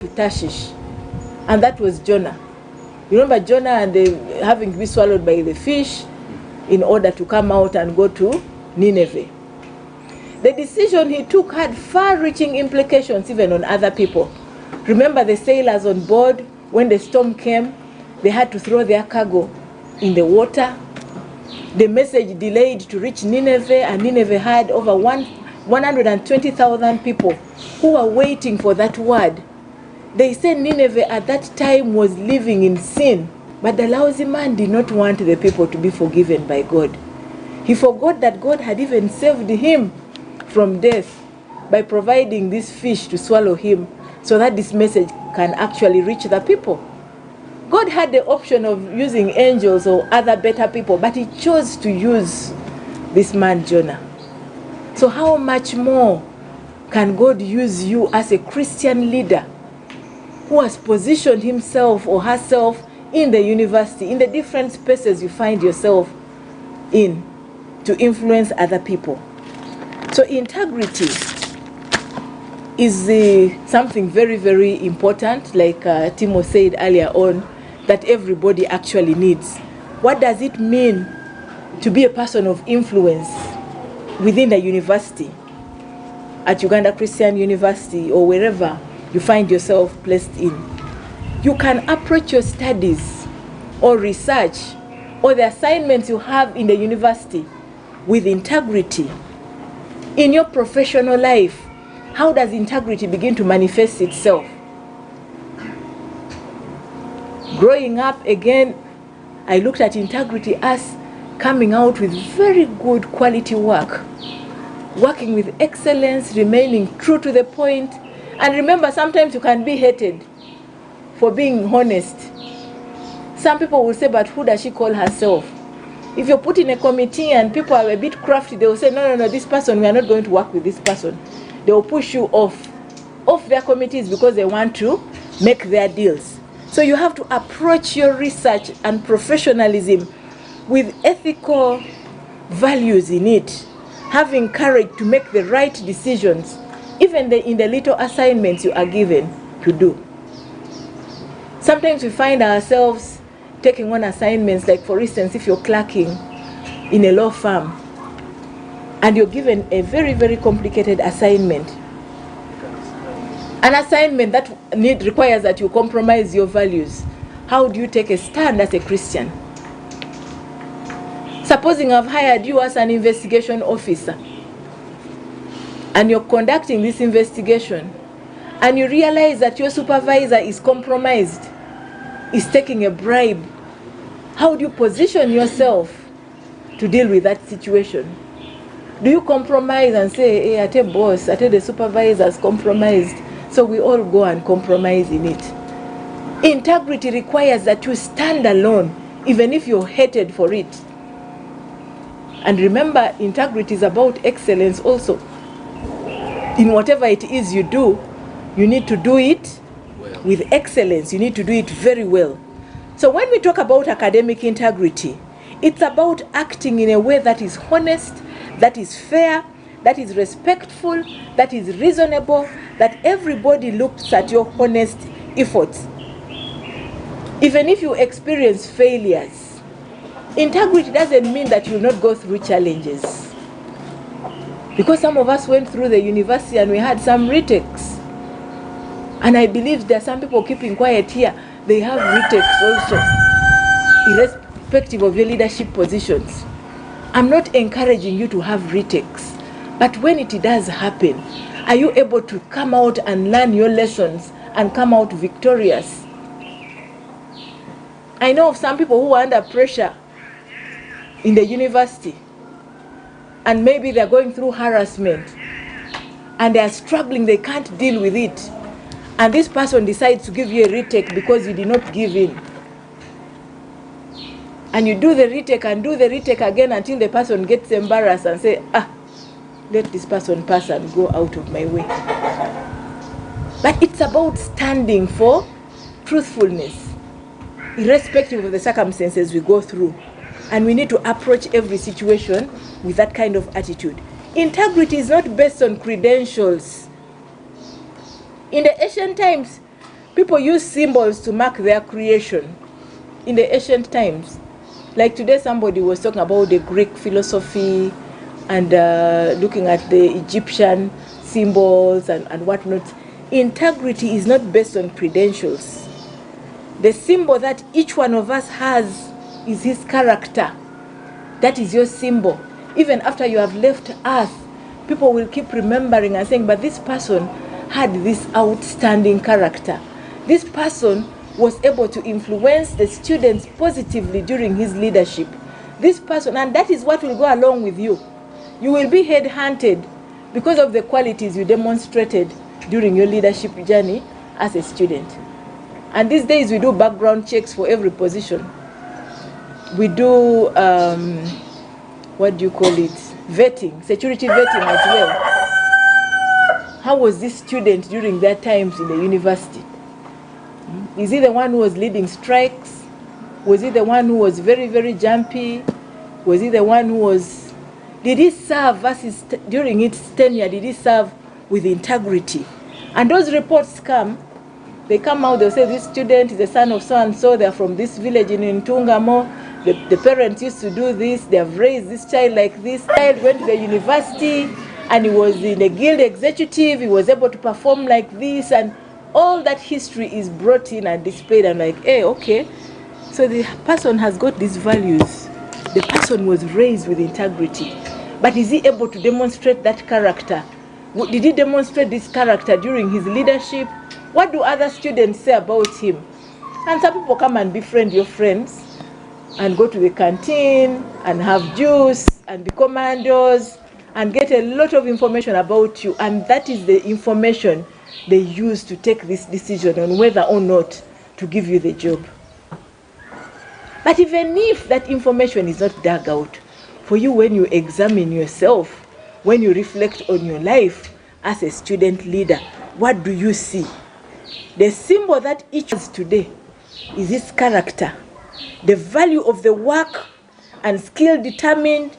to Tarshish, and that was Jonah. You remember Jonah and having to be swallowed by the fish in order to come out and go to Nineveh. The decision he took had far-reaching implications even on other people. Remember the sailors on board, when the storm came, they had to throw their cargo in the water. The message delayed to reach Nineveh, and Nineveh had over 120,000 people who were waiting for that word. They said Nineveh at that time was living in sin, but the lousy man did not want the people to be forgiven by God. He forgot that God had even saved him from death by providing this fish to swallow him, so that this message can actually reach the people. God had the option of using angels or other better people, but he chose to use this man Jonah. So how much more can God use you as a Christian leader who has positioned himself or herself in the university, in the different spaces you find yourself in, to influence other people? So integrity is something very, very important, like Timo said earlier on, that everybody actually needs. What does it mean to be a person of influence within the university, at Uganda Christian University or wherever you find yourself placed in? You can approach your studies or research or the assignments you have in the university with integrity. In your professional life, how does integrity begin to manifest itself? Growing up, again, I looked at integrity as coming out with very good quality work, working with excellence, remaining true to the point. And remember, sometimes you can be hated for being honest. Some people will say, but who does she call herself? If you're put in a committee and people are a bit crafty, they will say, no, this person, we are not going to work with this person. They will push you off their committees because they want to make their deals. So you have to approach your research and professionalism with ethical values in it, having courage to make the right decisions, even in the little assignments you are given to do. Sometimes we find ourselves taking on assignments, like for instance, if you're clerking in a law firm and you're given a very, very complicated assignment, an assignment that requires that you compromise your values, how do you take a stand as a Christian? Supposing I've hired you as an investigation officer and you're conducting this investigation and you realize that your supervisor is compromised, is taking a bribe, how do you position yourself to deal with that situation? Do you compromise and say, hey, I tell boss, I tell the supervisor's compromised, so we all go and compromise in it? Integrity requires that you stand alone, even if you're hated for it. And remember, integrity is about excellence also. In whatever it is you do, you need to do it with excellence. You need to do it very well. So when we talk about academic integrity, it's about acting in a way that is honest, that is fair, that is respectful, that is reasonable, that everybody looks at your honest efforts. Even if you experience failures, integrity doesn't mean that you will not go through challenges. Because some of us went through the university and we had some retakes. And I believe there are some people keeping quiet here. They have retakes also, irrespective of your leadership positions. I'm not encouraging you to have retakes. But when it does happen, are you able to come out and learn your lessons and come out victorious? I know of some people who are under pressure in the university, and maybe they're going through harassment and they are struggling, they can't deal with it. And this person decides to give you a retake because you did not give in. And you do the retake and do the retake again until the person gets embarrassed and say, let this person pass and go out of my way. But it's about standing for truthfulness, irrespective of the circumstances we go through. And we need to approach every situation with that kind of attitude. Integrity is not based on credentials. In the ancient times, People use symbols to mark their creation in the ancient times. Like today, somebody was talking about the Greek philosophy and looking at the Egyptian symbols and whatnot. Integrity is not based on credentials. The symbol that each one of us has is his character. That is your symbol. Even after you have left Earth, people will keep remembering and saying, but this person had this outstanding character. This person was able to influence the students positively during his leadership. This person, and that is what will go along with you. You will be headhunted because of the qualities you demonstrated during your leadership journey as a student. And these days we do background checks for every position. We do, what do you call it? Vetting, security vetting as well. How was this student during their times in the university? Is he the one who was leading strikes? Was he the one who was very, very jumpy? Was he the one who was... Did he serve versus during his tenure, did he serve with integrity? And those reports come, they come out, they'll say this student is the son of so-and-so, they're from this village in Ntungamo, the parents used to do this, they have raised this child like this. The child went to the university and he was in a guild executive, he was able to perform like this, and all that history is brought in and displayed. I'm like, hey, okay, so the person has got these values. The person was raised with integrity. But is he able to demonstrate that character? Did he demonstrate this character during his leadership? What do other students say about him? And some people come and befriend your friends and go to the canteen and have juice and be commandos and get a lot of information about you. And that is the information they use to take this decision on whether or not to give you the job. But even if that information is not dug out, for you, when you examine yourself, when you reflect on your life as a student leader, what do you see? The symbol that each has today is his character. The value of the work and skill determined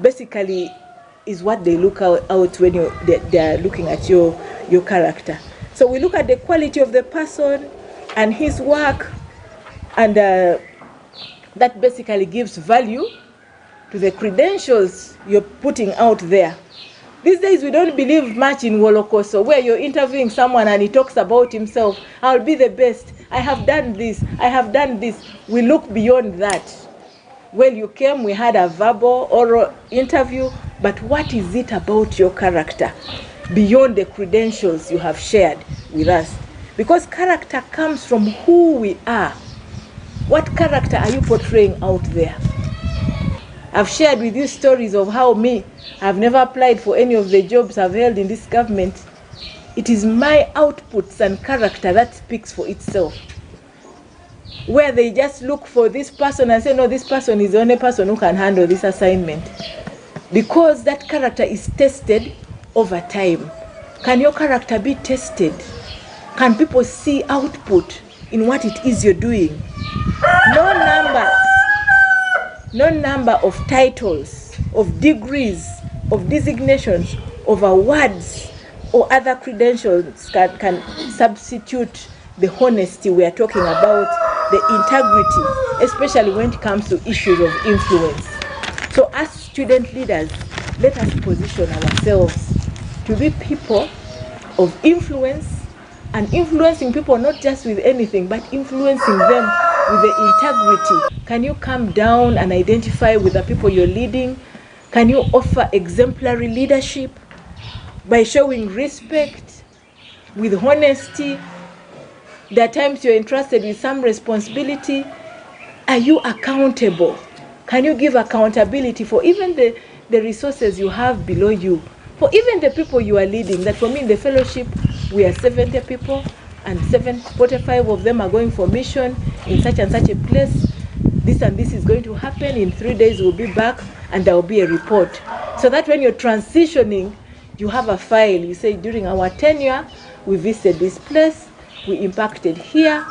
basically is what they look out when they are looking at your character. So we look at the quality of the person and his work, and that basically gives value to the credentials you're putting out there. These days we don't believe much in Wolokoso, where you're interviewing someone and he talks about himself. I'll be the best. I have done this. I have done this. We look beyond that. Well, you came, we had a verbal, oral interview, but what is it about your character beyond the credentials you have shared with us? Because character comes from who we are. What character are you portraying out there? I've shared with you stories of how I've never applied for any of the jobs I've held in this government. It is my outputs and character that speaks for itself. Where they just look for this person and say, no, this person is the only person who can handle this assignment. Because that character is tested over time. Can your character be tested? Can people see output in what it is you're doing? No number of titles, of degrees, of designations, of awards, or other credentials can substitute the honesty we are talking about, the integrity, especially when it comes to issues of influence. So as student leaders, let us position ourselves to be people of influence, and influencing people not just with anything, but influencing them with the integrity. Can you come down and identify with the people you're leading? Can you offer exemplary leadership by showing respect, with honesty? There are times you're entrusted with some responsibility. Are you accountable? Can you give accountability for even the resources you have below you? For even the people you are leading, that for me in the fellowship, we are 70 people, and 45 of them are going for mission in such and such a place. This and this is going to happen. In 3 days we'll be back and there will be a report. So that when you're transitioning, you have a file. You say, during our tenure, we visited this place, we impacted here,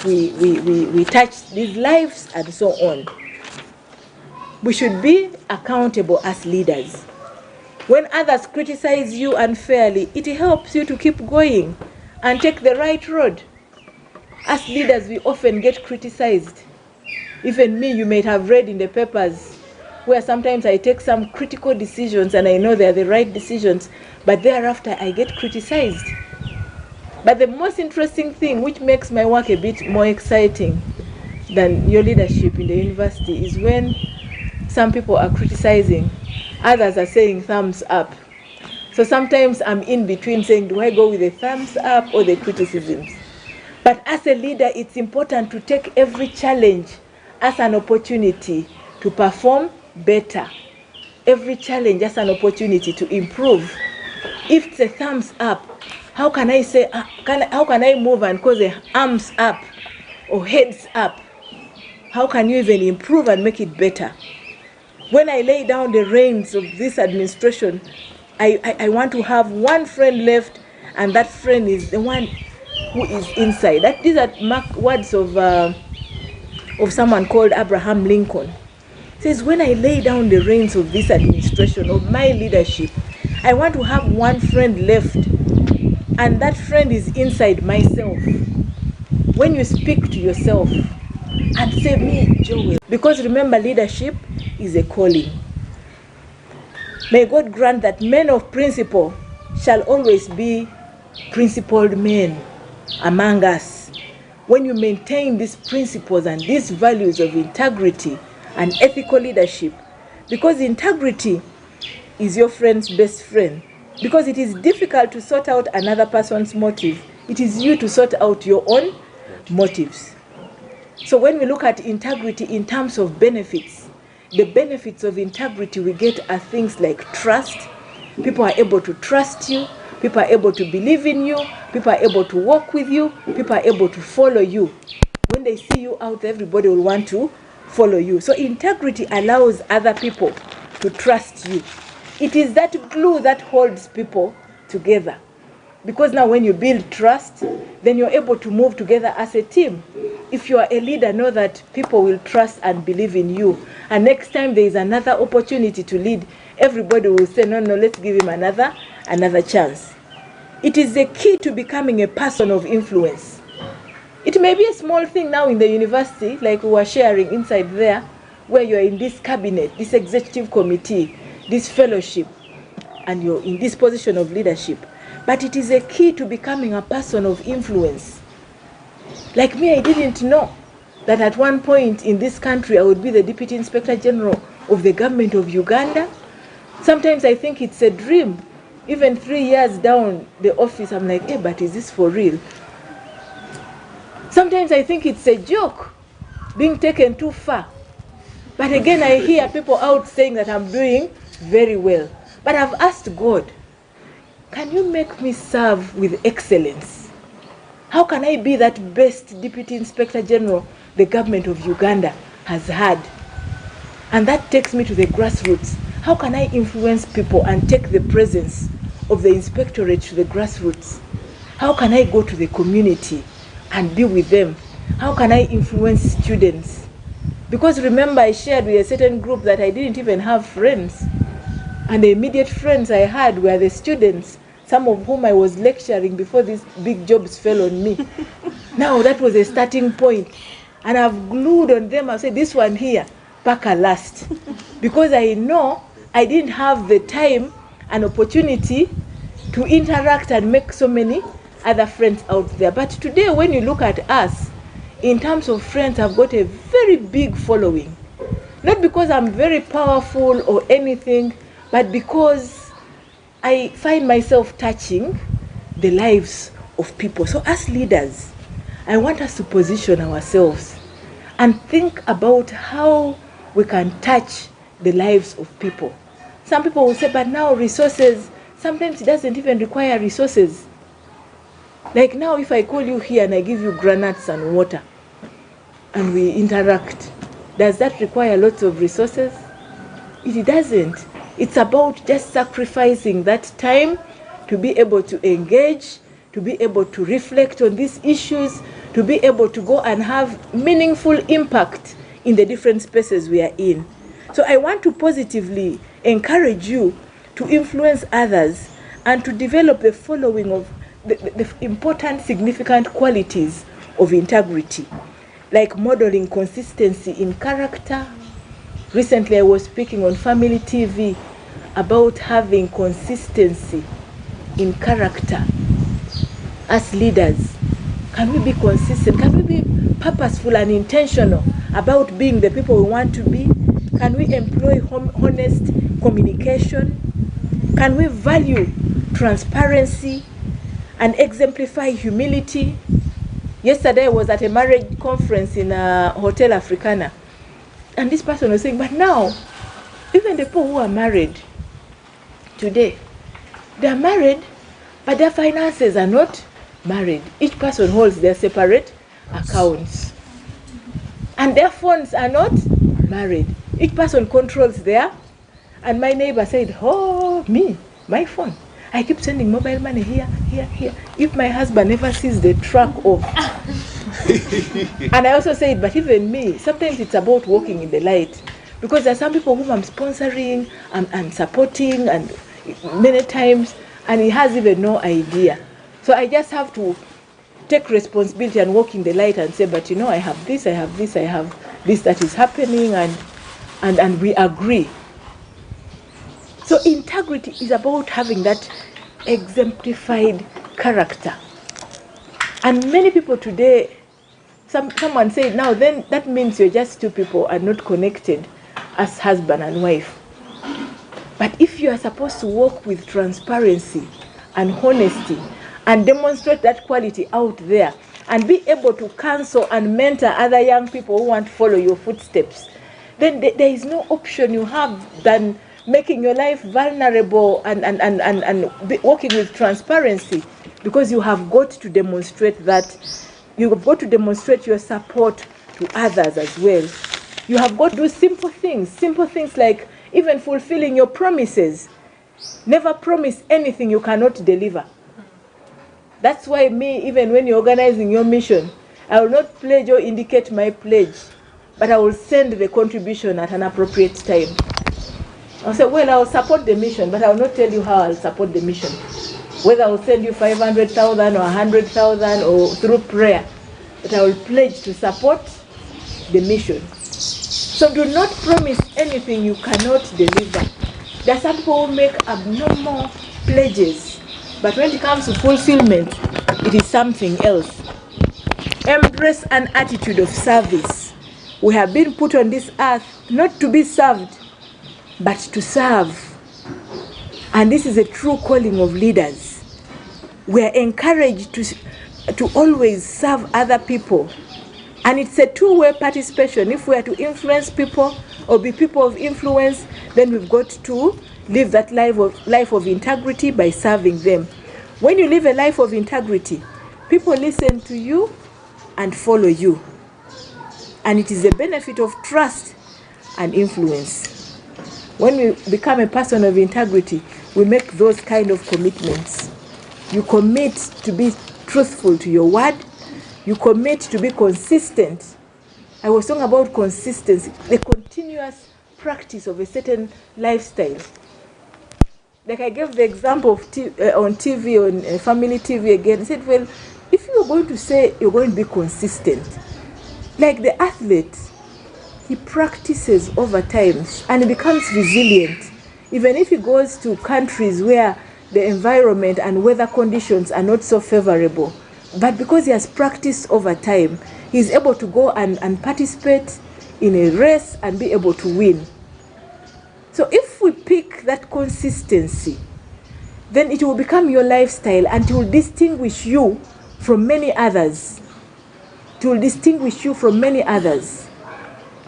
we touched these lives, and so on. We should be accountable as leaders. When others criticize you unfairly, it helps you to keep going and take the right road. As leaders, we often get criticized. Even me, you might have read in the papers where sometimes I take some critical decisions and I know they are the right decisions, but thereafter I get criticized. But the most interesting thing, which makes my work a bit more exciting than your leadership in the university, is when some people are criticizing, others are saying thumbs up. So sometimes I'm in between saying, do I go with the thumbs up or the criticisms? But as a leader, it's important to take every challenge as an opportunity to perform better. Every challenge as an opportunity to improve. If it's a thumbs up, how can I say, how can I move and cause a arms up or heads up? How can you even improve and make it better? When I lay down the reins of this administration, I want to have one friend left, and that friend is the one who is inside. These are words of someone called Abraham Lincoln. He says, when I lay down the reins of this administration, of my leadership, I want to have one friend left, and that friend is inside myself. When you speak to yourself and say, me, Joel, because remember, leadership is a calling. May God grant that men of principle shall always be principled men among us. When you maintain these principles and these values of integrity and ethical leadership, because integrity is your friend's best friend, because it is difficult to sort out another person's motive, it is you to sort out your own motives. So when we look at integrity in terms of benefits, the benefits of integrity we get are things like trust. People are able to trust you. People are able to believe in you. People are able to walk with you. People are able to follow you. When they see you out, everybody will want to follow you. So integrity allows other people to trust you. It is that glue that holds people together. Because now when you build trust, then you're able to move together as a team. If you are a leader, know that people will trust and believe in you. And next time there is another opportunity to lead, everybody will say, no, let's give him another chance. It is the key to becoming a person of influence. It may be a small thing now in the university, like we were sharing inside there, where you're in this cabinet, this executive committee, this fellowship, and you're in this position of leadership. But it is a key to becoming a person of influence. Like me, I didn't know that at one point in this country I would be the Deputy Inspector General of the government of Uganda. Sometimes I think it's a dream. Even 3 years down the office, I'm like, hey, but is this for real? Sometimes I think it's a joke, being taken too far. But again, I hear people out saying that I'm doing very well. But I've asked God, can you make me serve with excellence? How can I be that best Deputy Inspector General the government of Uganda has had? And that takes me to the grassroots. How can I influence people and take the presence of the inspectorate to the grassroots? How can I go to the community and be with them? How can I influence students? Because remember, I shared with a certain group that I didn't even have friends. And the immediate friends I had were the students, some of whom I was lecturing before these big jobs fell on me. Now that was a starting point. And I've glued on them. I've said, this one here, Paka last. Because I know I didn't have the time and opportunity to interact and make so many other friends out there. But today, when you look at us, in terms of friends, I've got a very big following. Not because I'm very powerful or anything, but because I find myself touching the lives of people. So as leaders, I want us to position ourselves and think about how we can touch the lives of people. Some people will say, but now resources, sometimes it doesn't even require resources. Like now, if I call you here and I give you granules and water, and we interact, does that require lots of resources? It doesn't. It's about just sacrificing that time to be able to engage, to be able to reflect on these issues, to be able to go and have meaningful impact in the different spaces we are in. So I want to positively encourage you to influence others and to develop the following of the important, significant qualities of integrity, like modeling consistency in character. Recently, I was speaking on Family TV about having consistency in character as leaders. Can we be consistent? Can we be purposeful and intentional about being the people we want to be? Can we employ honest communication? Can we value transparency and exemplify humility? Yesterday I was at a marriage conference in Hotel Africana, and this person was saying, but now, even the people who are married today, they are married, but their finances are not married. Each person holds their separate accounts, and their phones are not married. Each person controls their. And my neighbor said, oh, my phone, I keep sending mobile money here. If my husband never sees the track of. And I also said, but even me, sometimes it's about walking in the light, because there are some people whom I'm sponsoring and supporting, and many times, and he has even no idea. So I just have to take responsibility and walk in the light and say, but I have this that is happening, and we agree. So integrity is about having that exemplified character. And many people today, someone said, now then that means you're just two people and not connected as husband and wife. But if you are supposed to work with transparency and honesty and demonstrate that quality out there, and be able to counsel and mentor other young people who want to follow your footsteps, then there is no option you have than making your life vulnerable and working with transparency, because you have got to demonstrate that. You have got to demonstrate your support to others as well. You have got to do simple things like even fulfilling your promises. Never promise anything you cannot deliver. That's why even when you're organizing your mission, I will not pledge or indicate my pledge, but I will send the contribution at an appropriate time. I'll say, well, I'll support the mission, but I will not tell you how I'll support the mission. Whether I will send you 500,000 or 100,000 or through prayer, but I will pledge to support the mission. So do not promise anything you cannot deliver. There are some people who make abnormal pledges, but when it comes to fulfillment, it is something else. Embrace an attitude of service. We have been put on this earth not to be served, but to serve. And this is a true calling of leaders. We are encouraged to always serve other people. And it's a two-way participation. If we are to influence people or be people of influence, then we've got to live that life of integrity by serving them. When you live a life of integrity, people listen to you and follow you. And it is a benefit of trust and influence. When we become a person of integrity, we make those kind of commitments. You commit to be truthful to your word. You commit to be consistent. I was talking about consistency, the continuous practice of a certain lifestyle. Like I gave the example of on TV, on Family TV again. I said, well, if you're going to say you're going to be consistent, like the athlete, he practices over time and he becomes resilient. Even if he goes to countries where the environment and weather conditions are not so favorable, but because he has practiced over time, he's able to go and participate in a race and be able to win. So if we pick that consistency, then it will become your lifestyle and it will distinguish you from many others. It will distinguish you from many others.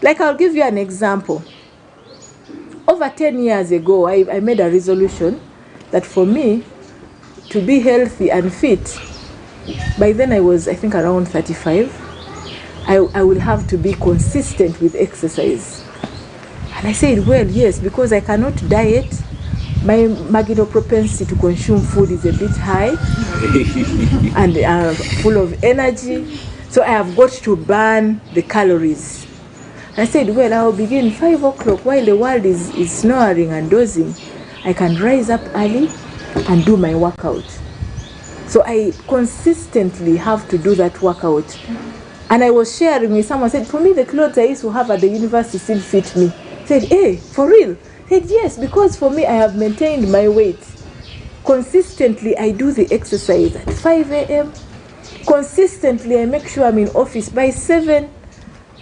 Like I'll give you an example. Over 10 years ago, I made a resolution that for me to be healthy and fit, by then I was, I think, around 35, I will have to be consistent with exercise. And I said, well, yes, because I cannot diet. My marginal propensity to consume food is a bit high and full of energy. So I have got to burn the calories. I said, well, I'll begin 5 o'clock while the world is snoring and dozing. I can rise up early and do my workout. So I consistently have to do that workout. And I was sharing with someone, said, for me, the clothes I used to have at the university still fit me. Said, hey, for real? Said, yes, because for me, I have maintained my weight. Consistently, I do the exercise at 5 a.m. Consistently, I make sure I'm in office by 7.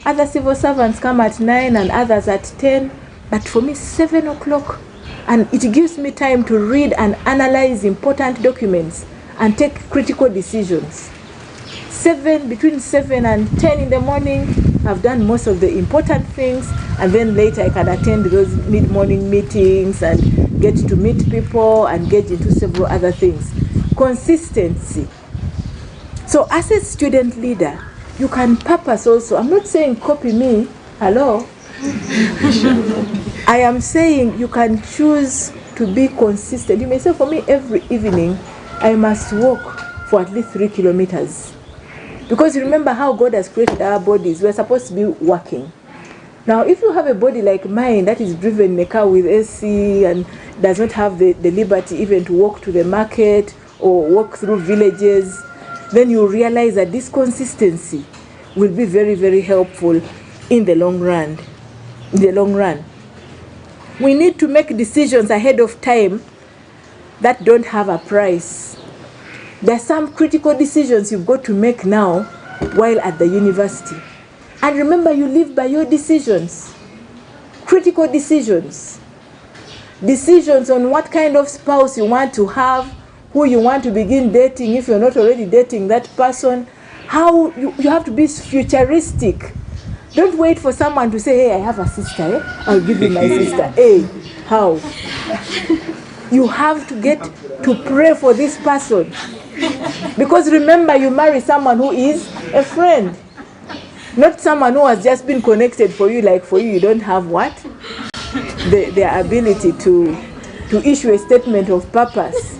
Other civil servants come at 9 and others at 10. But for me, 7 o'clock. And it gives me time to read and analyze important documents and take critical decisions. Between 7 and 10 in the morning, I've done most of the important things, and then later I can attend those mid-morning meetings and get to meet people and get into several other things. Consistency. So as a student leader, you can purpose also. I'm not saying copy me. Hello? I am saying you can choose to be consistent. You may say, for me, every evening, I must walk for at least 3 kilometers. Because remember how God has created our bodies. We're supposed to be working. Now, if you have a body like mine that is driven in a car with AC and does not have the liberty even to walk to the market or walk through villages, then you realize that this consistency will be very, very helpful in the long run. In the long run. We need to make decisions ahead of time that don't have a price. There are some critical decisions you've got to make now while at the university. And remember, you live by your decisions. Critical decisions. Decisions on what kind of spouse you want to have, who you want to begin dating if you're not already dating that person. How you have to be futuristic. Don't wait for someone to say, hey, I have a sister, I'll give you my sister. Hey, how? You have to get to pray for this person. Because remember, you marry someone who is a friend. Not someone who has just been connected for you, like for you don't have what? The ability to issue a statement of purpose.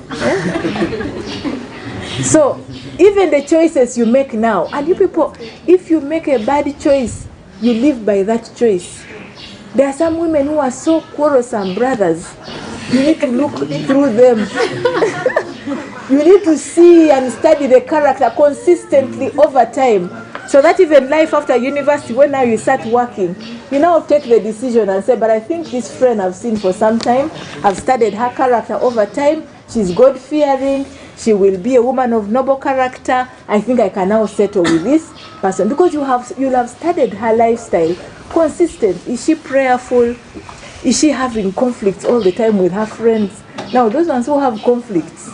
So, even the choices you make now, and you people, if you make a bad choice, you live by that choice. There are some women who are so quarrelsome, brothers. You need to look through them. You need to see and study the character consistently over time. So that even life after university, when now you start working, you now take the decision and say, but I think this friend I've seen for some time, I've studied her character over time, she's God-fearing, she will be a woman of noble character, I think I can now settle with this person. Because you'll have studied her lifestyle. Consistent. Is she prayerful? Is she having conflicts all the time with her friends? Now, those ones who have conflicts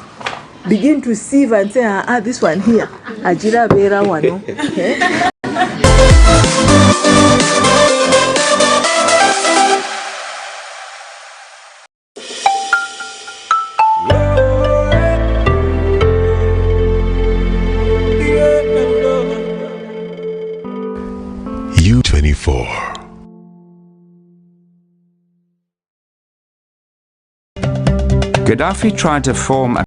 begin to sieve and say, this one here, Ajira Bera Wano. Okay? U24. Gaddafi tried to form a